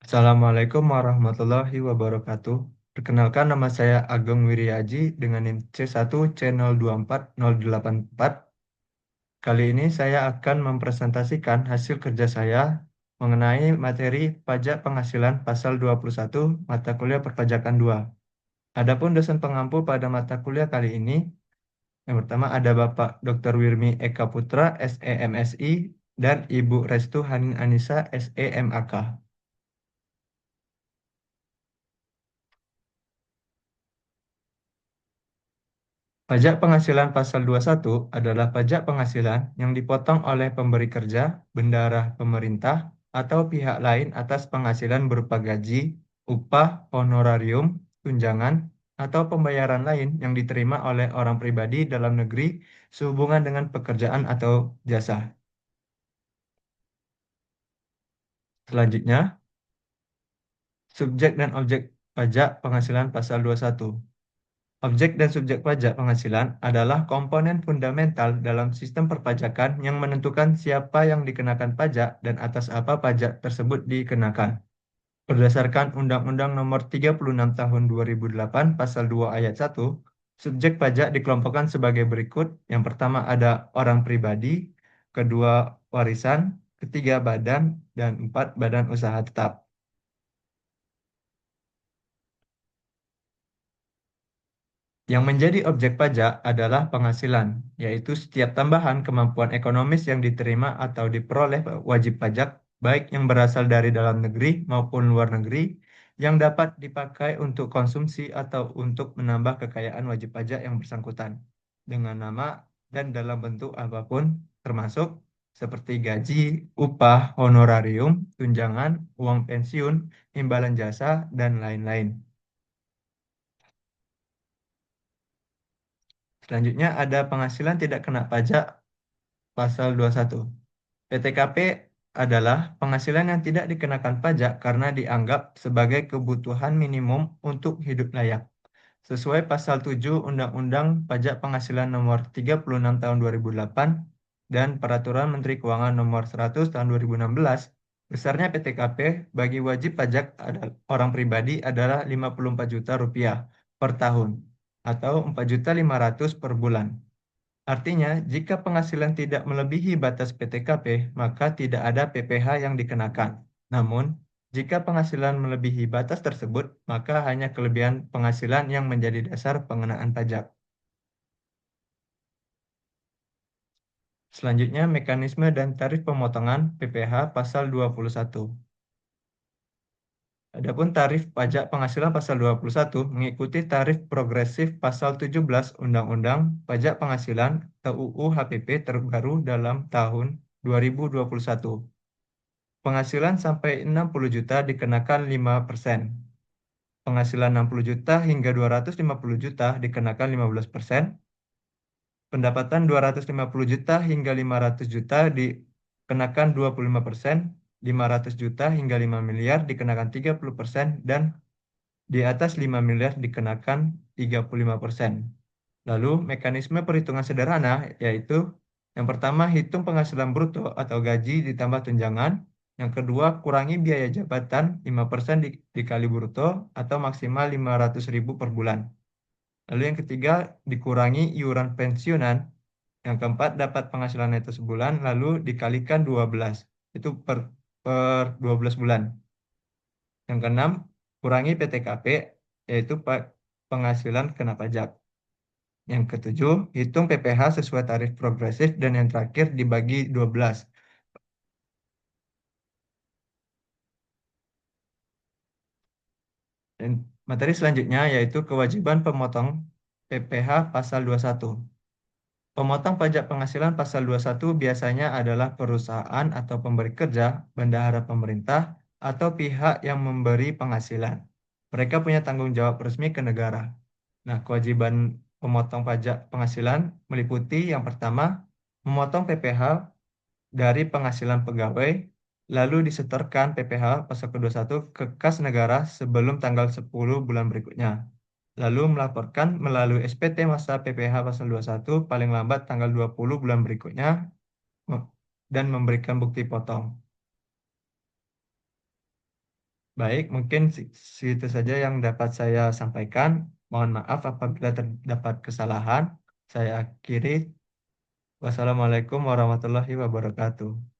Assalamualaikum warahmatullahi wabarakatuh. Perkenalkan, nama saya Ageng Wiryaji dengan NIM C1C024084. Kali ini saya akan mempresentasikan hasil kerja saya mengenai materi pajak penghasilan pasal 21 mata kuliah perpajakan 2. Adapun dosen pengampu pada mata kuliah kali ini, yang pertama ada Bapak Dr. Wirmi Eka Putra, SEMSI, dan Ibu Restu Hanin Anissa, SEMAK. Pajak penghasilan pasal 21 adalah pajak penghasilan yang dipotong oleh pemberi kerja, bendahara pemerintah, atau pihak lain atas penghasilan berupa gaji, upah, honorarium, tunjangan, atau pembayaran lain yang diterima oleh orang pribadi dalam negeri sehubungan dengan pekerjaan atau jasa. Selanjutnya, subjek dan objek pajak penghasilan pasal 21. Objek dan subjek pajak penghasilan adalah komponen fundamental dalam sistem perpajakan yang menentukan siapa yang dikenakan pajak dan atas apa pajak tersebut dikenakan. Berdasarkan Undang-Undang Nomor 36 Tahun 2008 Pasal 2 Ayat 1, subjek pajak dikelompokkan sebagai berikut. Yang pertama ada orang pribadi, kedua warisan, ketiga badan, dan empat badan usaha tetap. Yang menjadi objek pajak adalah penghasilan, yaitu setiap tambahan kemampuan ekonomis yang diterima atau diperoleh wajib pajak, baik yang berasal dari dalam negeri maupun luar negeri, yang dapat dipakai untuk konsumsi atau untuk menambah kekayaan wajib pajak yang bersangkutan, dengan nama dan dalam bentuk apapun, termasuk seperti gaji, upah, honorarium, tunjangan, uang pensiun, imbalan jasa, dan lain-lain. Selanjutnya ada penghasilan tidak kena pajak pasal 21. PTKP adalah penghasilan yang tidak dikenakan pajak karena dianggap sebagai kebutuhan minimum untuk hidup layak. Sesuai pasal 7 Undang-Undang Pajak Penghasilan Nomor 36 Tahun 2008 dan Peraturan Menteri Keuangan Nomor 100 Tahun 2016, besarnya PTKP bagi wajib pajak orang pribadi adalah Rp54 juta per tahun atau Rp4.500.000 per bulan. Artinya, jika penghasilan tidak melebihi batas PTKP, maka tidak ada PPh yang dikenakan. Namun, jika penghasilan melebihi batas tersebut, maka hanya kelebihan penghasilan yang menjadi dasar pengenaan pajak. Selanjutnya, mekanisme dan tarif pemotongan PPh pasal 21. Adapun tarif pajak penghasilan pasal 21 mengikuti tarif progresif pasal 17 Undang-Undang Pajak Penghasilan atau UU HPP terbaru dalam tahun 2021. Penghasilan sampai 60 juta dikenakan 5%. Penghasilan 60 juta hingga 250 juta dikenakan 15%. Pendapatan 250 juta hingga 500 juta dikenakan 25%. 500 juta hingga 5 miliar dikenakan 30%. Dan di atas 5 miliar dikenakan 35%. Lalu mekanisme perhitungan sederhana yaitu yang pertama hitung penghasilan bruto atau gaji ditambah tunjangan. Yang kedua kurangi biaya jabatan 5% dikali bruto atau maksimal 500.000 per bulan. Lalu yang ketiga dikurangi iuran pensiunan. Yang keempat dapat penghasilan neto sebulan lalu dikalikan 12. Itu per 12 bulan. Yang keenam, kurangi PTKP, yaitu penghasilan kena pajak. Yang ketujuh, hitung PPh sesuai tarif progresif. Dan yang terakhir, dibagi 12. Dan materi selanjutnya yaitu kewajiban pemotong PPh pasal 21. Pemotong pajak penghasilan pasal 21 biasanya adalah perusahaan atau pemberi kerja, bendahara pemerintah, atau pihak yang memberi penghasilan. Mereka punya tanggung jawab resmi ke negara. Nah, kewajiban pemotong pajak penghasilan meliputi yang pertama, memotong PPh dari penghasilan pegawai, lalu disetorkan PPh pasal ke-21 ke kas negara sebelum tanggal 10 bulan berikutnya. Lalu melaporkan melalui SPT masa PPh pasal 21 paling lambat tanggal 20 bulan berikutnya dan memberikan bukti potong. Baik, mungkin situ saja yang dapat saya sampaikan. Mohon maaf apabila terdapat kesalahan. Saya akhiri. Wassalamualaikum warahmatullahi wabarakatuh.